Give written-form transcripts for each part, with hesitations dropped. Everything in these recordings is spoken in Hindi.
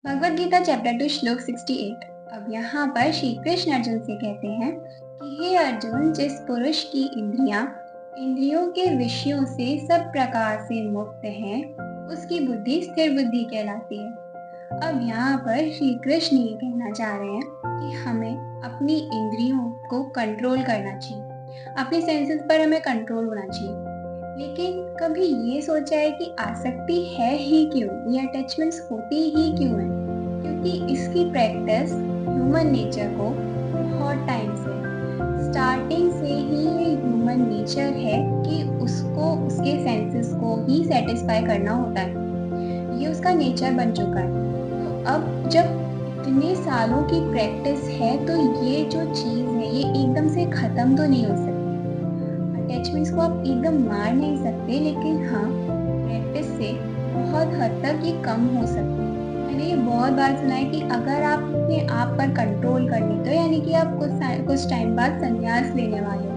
भगवद गीता चैप्टर 2 श्लोक 68। अब यहाँ पर श्री कृष्ण अर्जुन से कहते हैं कि हे अर्जुन, जिस पुरुष की इंद्रियां इंद्रियों के विषयों से सब प्रकार से मुक्त है, उसकी बुद्धि स्थिर बुद्धि कहलाती है। अब यहाँ पर श्री कृष्ण ये कहना चाह रहे हैं कि हमें अपनी इंद्रियों को कंट्रोल करना चाहिए, अपने सेंसेस पर हमें कंट्रोल होना चाहिए। लेकिन कभी ये सोचा है कि आसक्ति है ही क्यों, ये अटैचमेंट्स होती ही क्यों है? क्योंकि इसकी प्रैक्टिस ह्यूमन नेचर को बहुत टाइम से, स्टार्टिंग से ही ये ह्यूमन नेचर है कि उसको उसके सेंसेस को ही सेटिस्फाई करना होता है। ये उसका नेचर बन चुका है। तो अब जब इतने सालों की प्रैक्टिस है तो ये जो चीज़ है ये एकदम से ख़त्म तो नहीं हो सकती। अटैचमेंट्स को आप एकदम मार नहीं सकते, लेकिन हाँ, प्रैक्टिस से बहुत हद तक ये कम हो सकते हैं। मैंने ये बहुत बार सुना है कि अगर आप अपने आप पर कंट्रोल कर लेते हो, यानी कि आप कुछ टाइम बाद संन्यास लेने वाले हो,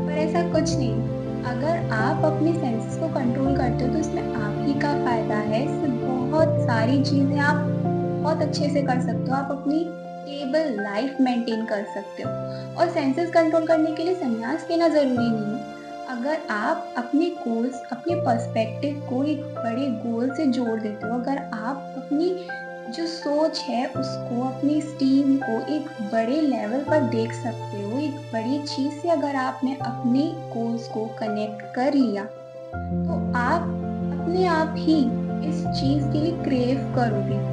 पर ऐसा कुछ नहीं। अगर आप अपने सेंसेस को कंट्रोल करते हो तो इसमें आप ही का फ़ायदा है। इससे बहुत सारी चीज़ें आप बहुत अच्छे से कर सकते हो। आप अपनी स्टेबल लाइफ मेंटेन कर सकते हो। और सेंसेस कंट्रोल करने के लिए संन्यास लेना ज़रूरी नहीं है। अगर आप अपने गोल्स, अपने पर्सपेक्टिव को एक बड़े गोल से जोड़ देते हो, अगर आप अपनी जो सोच है उसको, अपनी स्टीम को एक बड़े लेवल पर देख सकते हो, एक बड़ी चीज़ से अगर आपने अपने गोल्स को कनेक्ट कर लिया, तो आप अपने आप ही इस चीज़ के लिए क्रेव करोगे।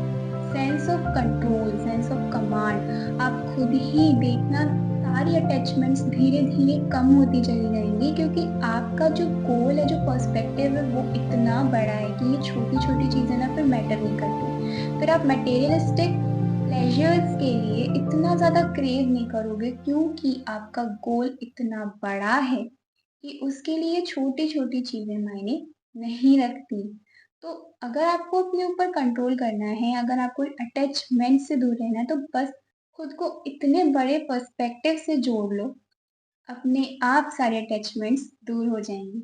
Sense of control, sense of command, आप खुद ही देखना, सारी अटैचमेंट्स धीरे-धीरे कम होती चली जाएँगी, क्योंकि आपका जो गोल है, जो पर्सपेक्टिव है, वो इतना बड़ा है कि ये छोटी-छोटी चीज़ें ना फिर मैटर नहीं करती। फिर आप मटेरियलिस्टिक प्लेज़र्स के लिए इतना ज़्यादा क्रेव नहीं करोगे, क्योंकि आपका गोल इतना बड़ा है कि उसके लिए छोटी-छोटी चीज़ें मायने नहीं रखती। तो अगर आपको अपने ऊपर कंट्रोल करना है, अगर आपको अटैचमेंट से दूर रहना है, तो बस खुद को इतने बड़े पर्सपेक्टिव से जोड़ लो, अपने आप सारे अटैचमेंट्स दूर हो जाएँगी।